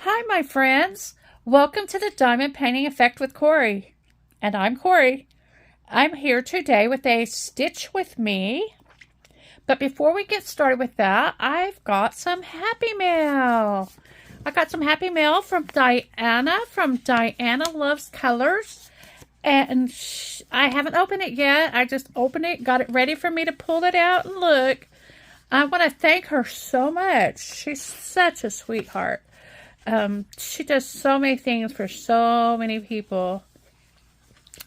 Hi, my friends. Welcome to the Diamond Painting Effect with Cori. And I'm Cori. I'm here today with a Stitch with Me. But before we get started with that, I've got some happy mail. I got some happy mail from Diana Loves Colors. And I haven't opened it yet. I just opened it, got it ready for me to pull it out and look. I want to thank her so much. She's such a sweetheart. She does so many things for so many people.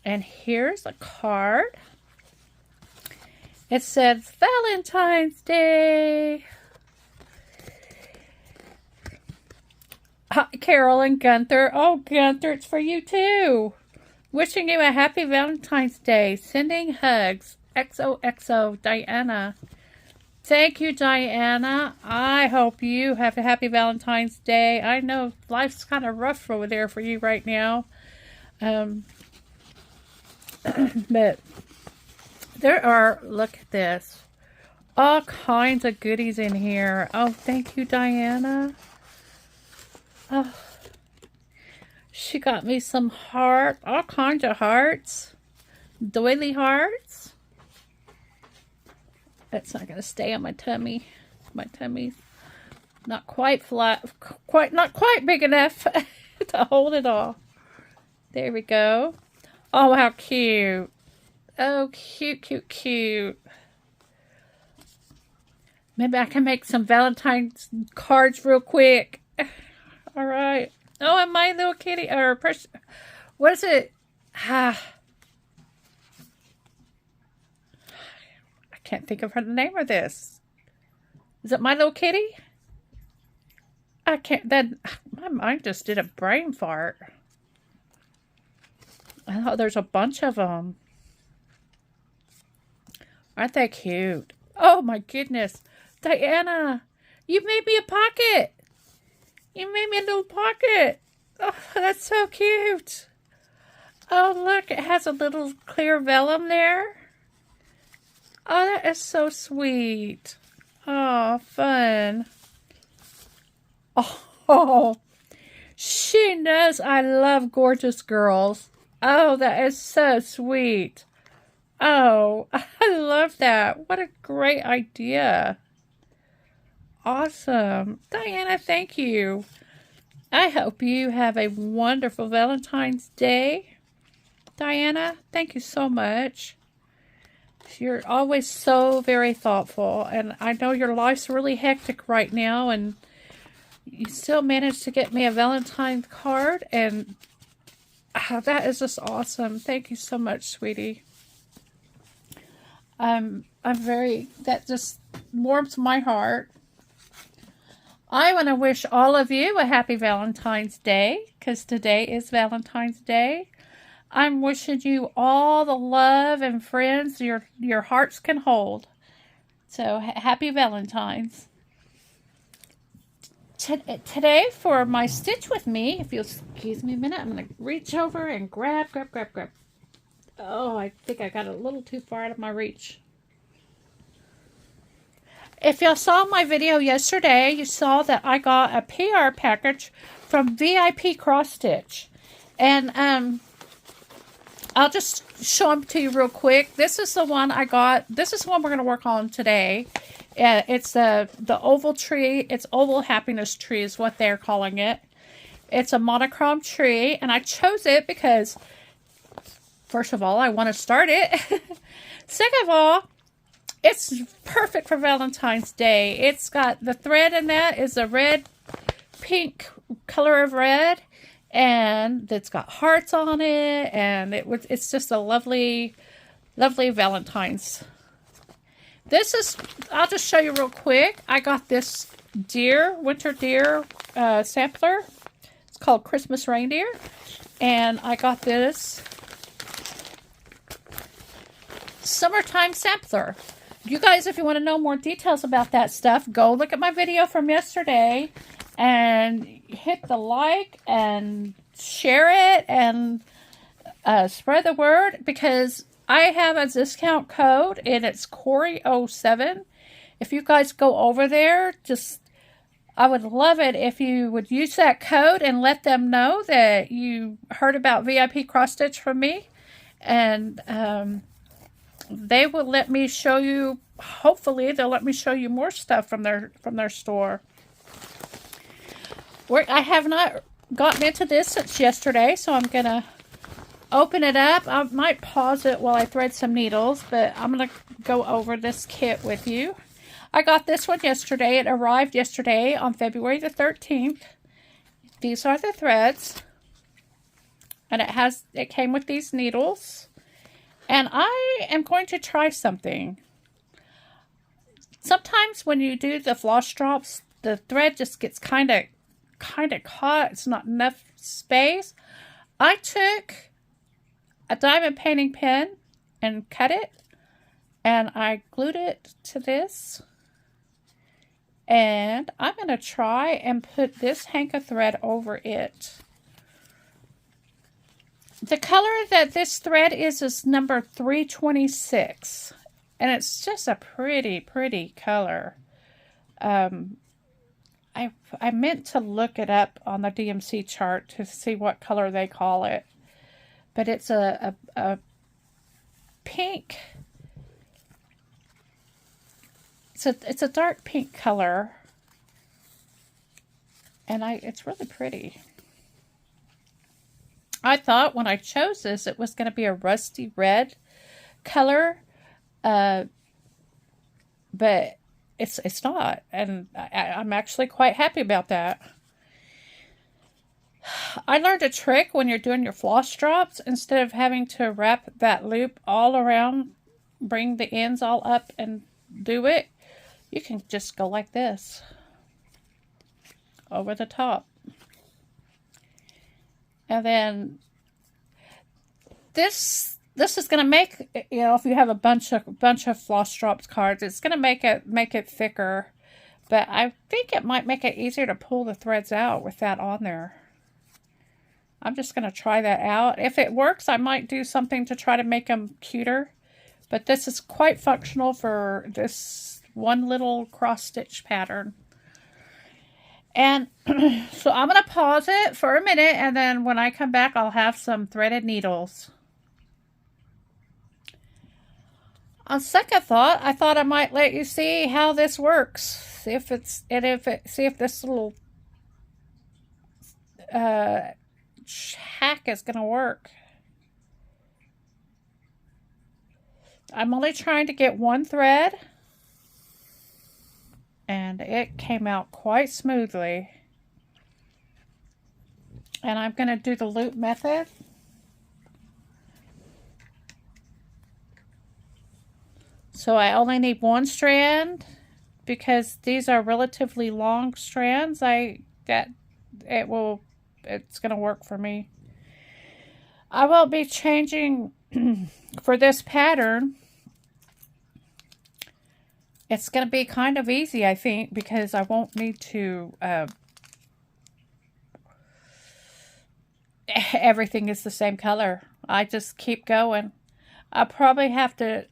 And here's a card. It says Valentine's Day. Hi, Carol and Gunther. Oh, Gunther, it's for you too. Wishing you a happy Valentine's Day. Sending hugs. XOXO, Diana. Thank you, Diana. I hope you have a happy Valentine's Day. I know life's kind of rough over there for you right now. But there are, look at this, all kinds of goodies in here. Oh, thank you, Diana. Oh, she got me some heart, all kinds of hearts. Doily hearts. That's not going to stay on my tummy. My tummy's not quite flat, not quite big enough to hold it all. There we go. Oh, how cute. Oh, cute, cute, cute. Maybe I can make some Valentine's cards real quick. All right. Oh, and my little kitty, or what is it? Can't think of the name of this. Is it My Little Kitty? I can't. Then my mind just did a brain fart. Oh, there's a bunch of them. Aren't they cute? Oh my goodness, Diana, you made me a pocket. You made me a little pocket. Oh, that's so cute. Oh look, it has a little clear vellum there. Oh, that is so sweet. Oh, fun. Oh, she knows I love gorgeous girls. Oh, that is so sweet. Oh, I love that. What a great idea. Awesome. Diana, thank you. I hope you have a wonderful Valentine's Day. Diana, thank you so much. You're always so very thoughtful, and I know your life's really hectic right now, and you still managed to get me a Valentine's card, and that is just awesome. Thank you so much, sweetie. That just warms my heart. I want to wish all of you a happy Valentine's Day, because today is Valentine's Day. I'm wishing you all the love and friends your hearts can hold. So, happy Valentine's. Today, for my Stitch with Me, if you'll excuse me a minute, I'm going to reach over and grab. Oh, I think I got a little too far out of my reach. If y'all saw my video yesterday, you saw that I got a PR package from VIP Crosstitch. And, I'll just show them to you real quick. This is the one I got. This is the one we're going to work on today. It's the oval tree. It's oval happiness tree is what they're calling it. It's a monochrome tree, and I chose it because, first of all, I want to start it. Second of all, it's perfect for Valentine's Day. It's got the thread in that is a pink color of red. And it's got hearts on it, and it's just a lovely, lovely Valentine's. I'll just show you real quick. I got this winter deer sampler. It's called Christmas Reindeer. And I got this summertime sampler. You guys, if you want to know more details about that stuff, go look at my video from yesterday. And hit the like and share it and spread the word, because I have a discount code and it's Cori07. If you guys go over there, just I would love it if you would use that code and let them know that you heard about VIP Cross Stitch from me. And they will let me show you, hopefully they'll let me show you more stuff from their store. I have not gotten into this since yesterday, so I'm going to open it up. I might pause it while I thread some needles, but I'm going to go over this kit with you. I got this one yesterday. It arrived yesterday on February the 13th. These are the threads. And it came with these needles. And I am going to try something. Sometimes when you do the floss drops, the thread just gets kind of caught. It's not enough space. I took a diamond painting pen and cut it. And I glued it to this. And I'm going to try and put this hank of thread over it. The color that this thread is number 326. And it's just a pretty, pretty color. I meant to look it up on the DMC chart to see what color they call it. But it's a pink. It's a dark pink color, and it's really pretty. I thought when I chose this it was going to be a rusty red color, but it's not, and I'm actually quite happy about that. I learned a trick when you're doing your floss drops. Instead of having to wrap that loop all around, bring the ends all up and do it, you can just go like this over the top. And then this is going to make, you know, if you have a bunch of floss drops cards, it's going to make it thicker. But I think it might make it easier to pull the threads out with that on there. I'm just going to try that out. If it works, I might do something to try to make them cuter. But this is quite functional for this one little cross stitch pattern. And so I'm going to pause it for a minute, and then when I come back I'll have some threaded needles. On second thought, I thought I might let you see how this works. See if this little hack is going to work. I'm only trying to get one thread, and it came out quite smoothly. And I'm going to do the loop method. So I only need one strand because these are relatively long strands. It's going to work for me. I will be changing for this pattern. It's going to be kind of easy, I think, because I won't need to, everything is the same color. I just keep going. I'll probably have to,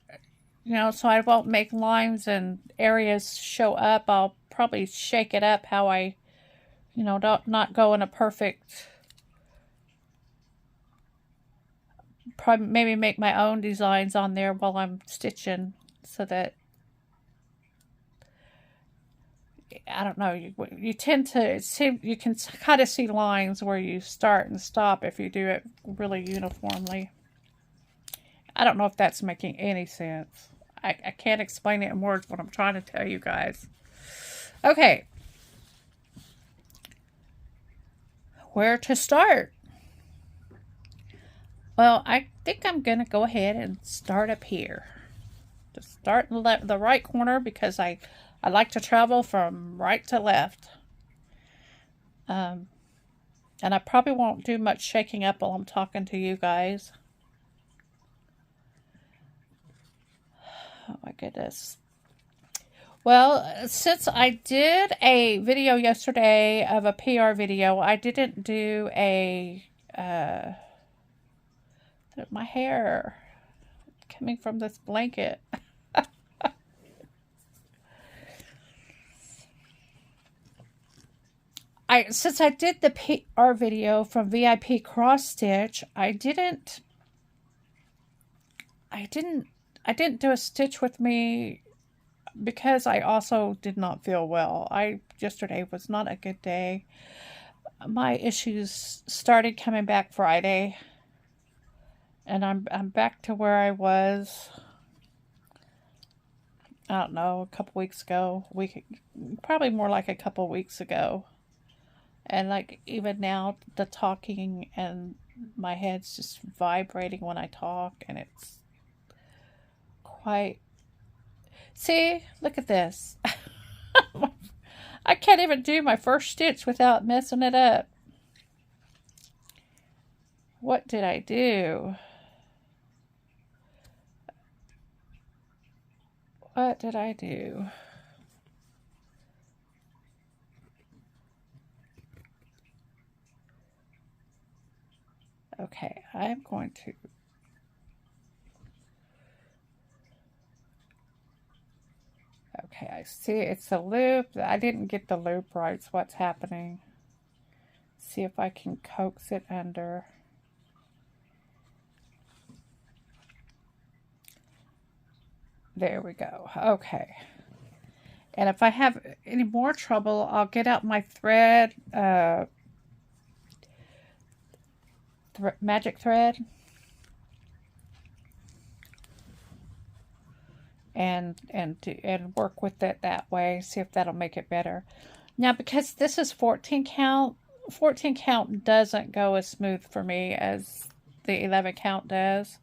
you know, so I won't make lines and areas show up. I'll probably shake it up how I, you know, not go in a perfect, probably maybe make my own designs on there while I'm stitching so that, I don't know, you tend to see, you can kind of see lines where you start and stop if you do it really uniformly. I don't know if that's making any sense. I can't explain it in words what I'm trying to tell you guys. Okay. Where to start? Well, I think I'm going to go ahead and start up here. Just start in the right corner because I like to travel from right to left. And I probably won't do much shaking up while I'm talking to you guys. Oh my goodness. Well, since I did a video yesterday of a PR video, I didn't do a, my hair coming from this blanket. since I did the PR video from VIP Crosstitch, I didn't do a stitch with me because I also did not feel well. Yesterday was not a good day. My issues started coming back Friday, and I'm back to where I was. I don't know, a couple weeks ago, probably more like a couple weeks ago. And like even now, the talking and my head's just vibrating when I talk, and it's quite. See, look at this. I can't even do my first stitch without messing it up. What did I do? What did I do? Okay, I'm going to. Okay, I see it's a loop. I didn't get the loop right, so what's happening? See if I can coax it under. There we go. Okay. And if I have any more trouble, I'll get out my thread, magic thread, and work with it that way. See if that'll make it better. Now, because this is 14 count, 14 count doesn't go as smooth for me as the 11 count does.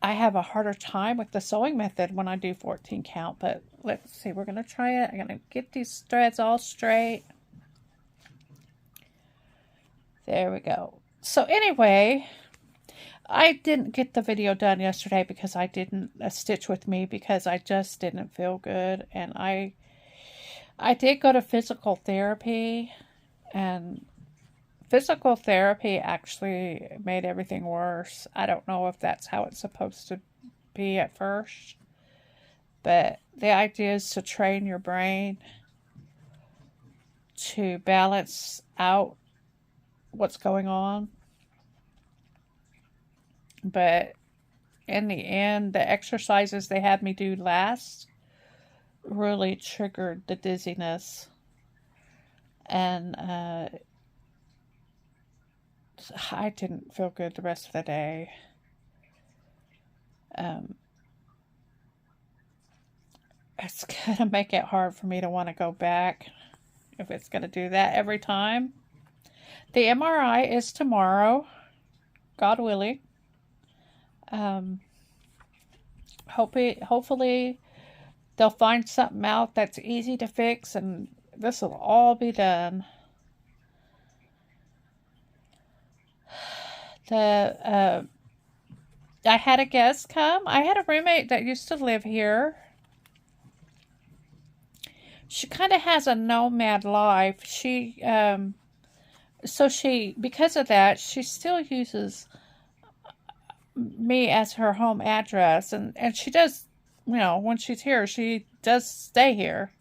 I have a harder time with the sewing method when I do 14 count, but let's see, we're going to try it. I'm going to get these threads all straight. There we go. So anyway, I didn't get the video done yesterday because I didn't stitch with me because I just didn't feel good. And I did go to physical therapy, and physical therapy actually made everything worse. I don't know if that's how it's supposed to be at first, but the idea is to train your brain to balance out what's going on. But in the end, the exercises they had me do last really triggered the dizziness. And I didn't feel good the rest of the day. It's going to make it hard for me to want to go back if it's going to do that every time. The MRI is tomorrow, God willing. Hopefully they'll find something out that's easy to fix, and this will all be done. I had a guest come. I had a roommate that used to live here. She kind of has a nomad life. Because of that, she still uses me as her home address, and she does, when she's here, she does stay here.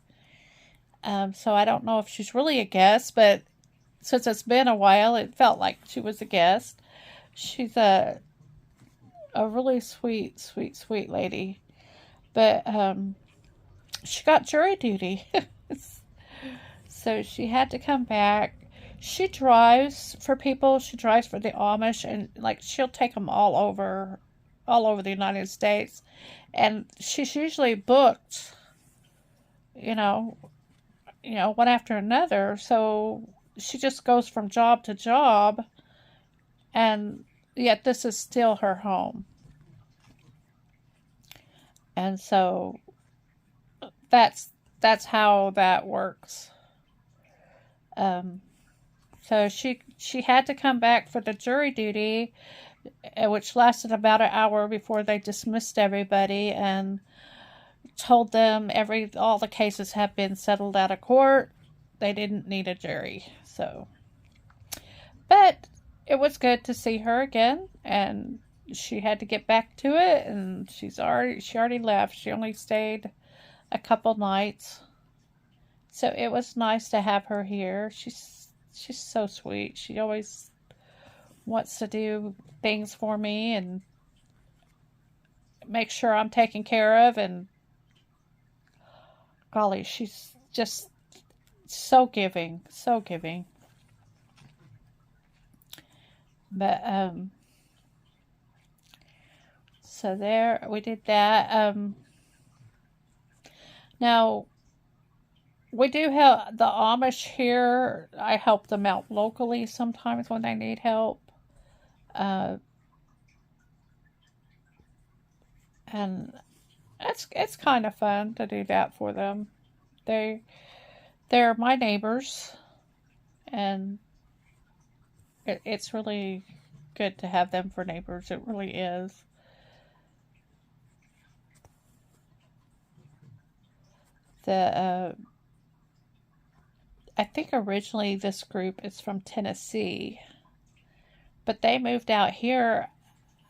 So I don't know if she's really a guest, but since it's been a while, it felt like she was a guest. She's a really sweet lady, but she got jury duty, so she had to come back. She drives for people. She drives for the Amish, and like she'll take them all over the United States, and she's usually booked, one after another. So she just goes from job to job, and yet this is still her home. And so that's how that works. So she had to come back for the jury duty, which lasted about an hour before they dismissed everybody and told them all the cases have been settled out of court. They didn't need a jury. So, but it was good to see her again, and she had to get back to it, and she already left. She only stayed a couple nights. So it was nice to have her here. She's so sweet. She always wants to do things for me and make sure I'm taken care of, and golly, she's just so giving, so giving. But so there we did that. Now we do have the Amish here. I help them out locally sometimes when they need help. Uh, and it's kind of fun to do that for them. They're my neighbors, and it's really good to have them for neighbors. It really is. The I think originally this group is from Tennessee, but they moved out here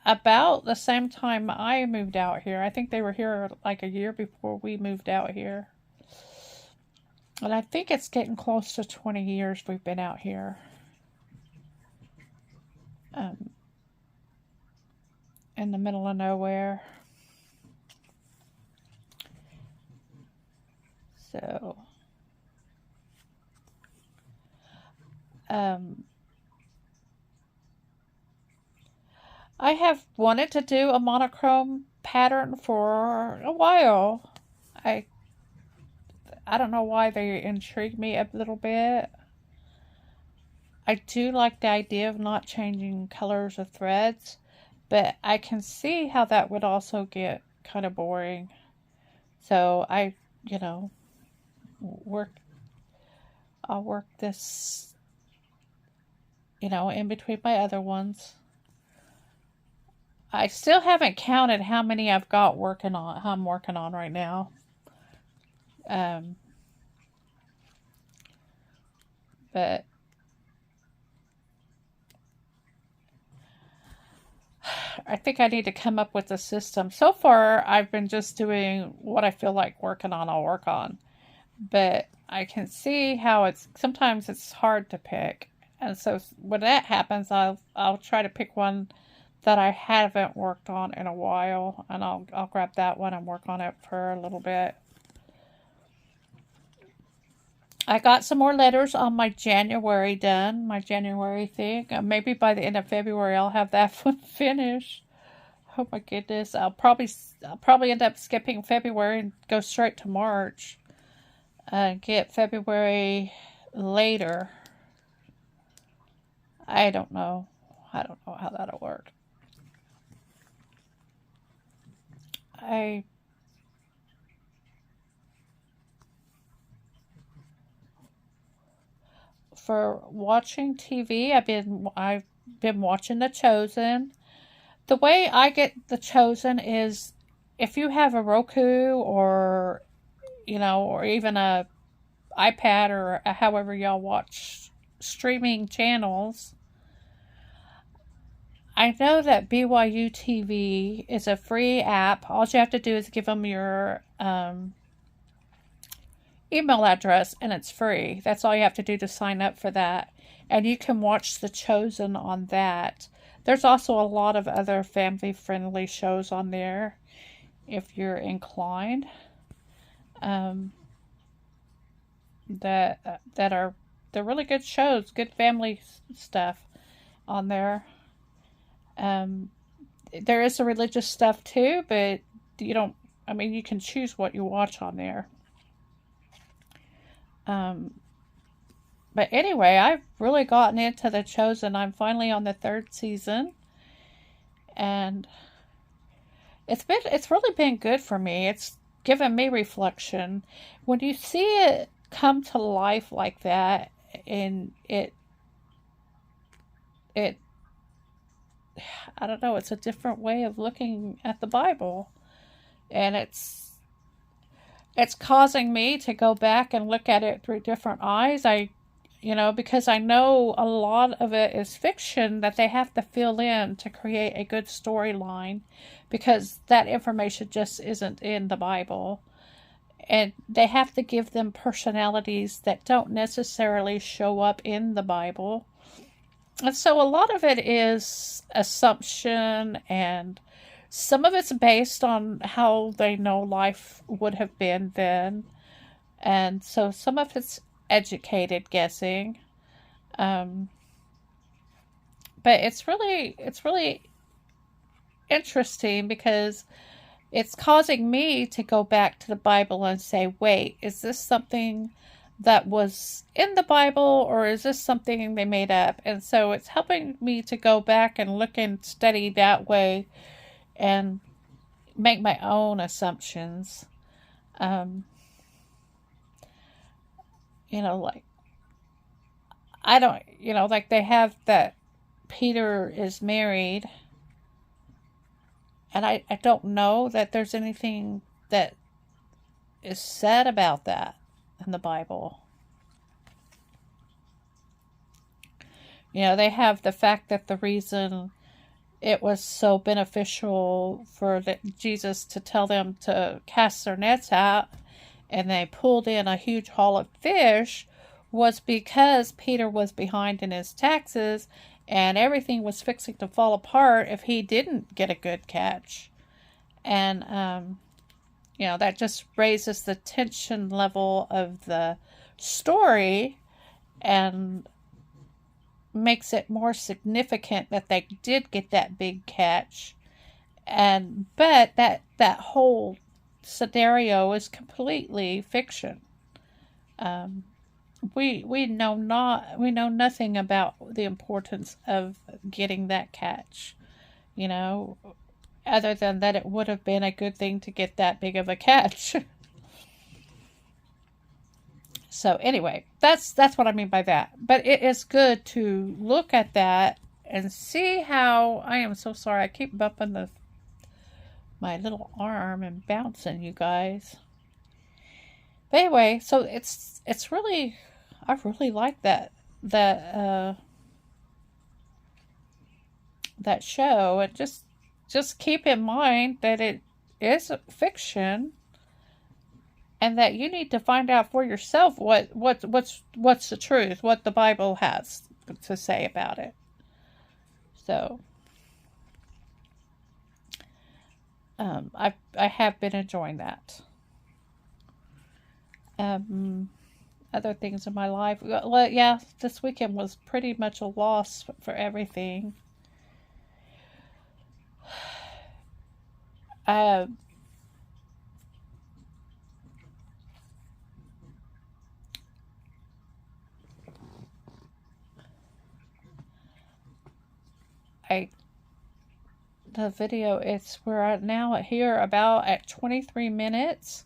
about the same time I moved out here. I think they were here like a year before we moved out here. And I think it's getting close to 20 years we've been out here. In the middle of nowhere. So, I have wanted to do a monochrome pattern for a while. I don't know why they intrigue me a little bit. I do like the idea of not changing colors of threads, but I can see how that would also get kind of boring. So I'll work this, in between my other ones. I still haven't counted how many I'm working on right now. But I think I need to come up with a system. So far, I've been just doing what I feel like working on, I'll work on. But I can see how sometimes it's hard to pick. And so when that happens, I'll try to pick one that I haven't worked on in a while, and I'll grab that one and work on it for a little bit. I got some more letters on my January done, my January thing. Maybe by the end of February I'll have that one finished. Oh my goodness, I'll probably end up skipping February and go straight to March. Get February later. I don't know how that'll work. For watching TV, I've been watching The Chosen. The way I get The Chosen is if you have a Roku or even a iPad or however y'all watch streaming channels. I know that BYU TV is a free app. All you have to do is give them your email address, and it's free. That's all you have to do to sign up for that. And you can watch The Chosen on that. There's also a lot of other family-friendly shows on there if you're inclined. They're really good shows, good family stuff on there. There is the religious stuff too, but you can choose what you watch on there. But anyway, I've really gotten into The Chosen. I'm finally on the 3rd season, and it's really been good for me. It's given me reflection. When you see it come to life like that, and it I don't know, it's a different way of looking at the Bible, and it's causing me to go back and look at it through different eyes. Because I know a lot of it is fiction that they have to fill in to create a good storyline, because that information just isn't in the Bible. And they have to give them personalities that don't necessarily show up in the Bible. And so a lot of it is assumption, and some of it's based on how they know life would have been then. And so some of it's educated guessing. Um, but it's really interesting because it's causing me to go back to the Bible and say, wait, is this something that was in the Bible, or is this something they made up? And so it's helping me to go back and look and study that way and make my own assumptions. You know, like, I don't, you know, like they have that Peter is married, and I don't know that there's anything that is said about that in the Bible. You know, they have the fact that the reason it was so beneficial for Jesus to tell them to cast their nets out, and they pulled in a huge haul of fish, was because Peter was behind in his taxes, and everything was fixing to fall apart if he didn't get a good catch. And, you know, that just raises the tension level of the story and makes it more significant that they did get that big catch. But that whole scenario is completely fiction. We know nothing about the importance of getting that catch, you know, other than that it would have been a good thing to get that big of a catch. So anyway, that's what I mean by that. But it is good to look at that and see how, I am so sorry, I keep bumping my little arm and bouncing, you guys. But anyway, so it's really, I really like that show. And just keep in mind that it is fiction, and that you need to find out for yourself what's the truth, what the Bible has to say about it. So I have been enjoying that. Other things in my life, well, yeah, this weekend was pretty much a loss for everything. The video, we're now here about at 23 minutes.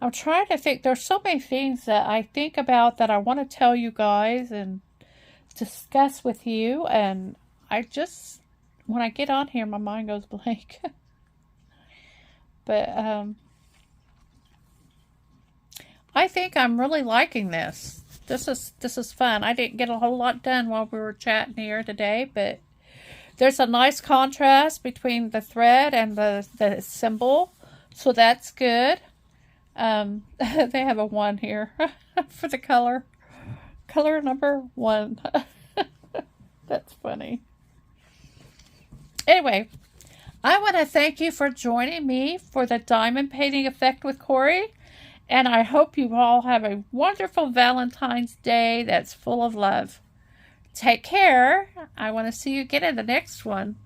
I'm trying to think, there's so many things that I think about that I want to tell you guys and discuss with you, and when I get on here, my mind goes blank. But I think I'm really liking this. This is fun. I didn't get a whole lot done while we were chatting here today, but there's a nice contrast between the thread and the symbol, so that's good. They have a 1 here for the color number 1. That's funny. Anyway, I want to thank you for joining me for the diamond painting effect with Cori, and I hope you all have a wonderful Valentine's Day that's full of love. Take care. I want to see you again in the next one.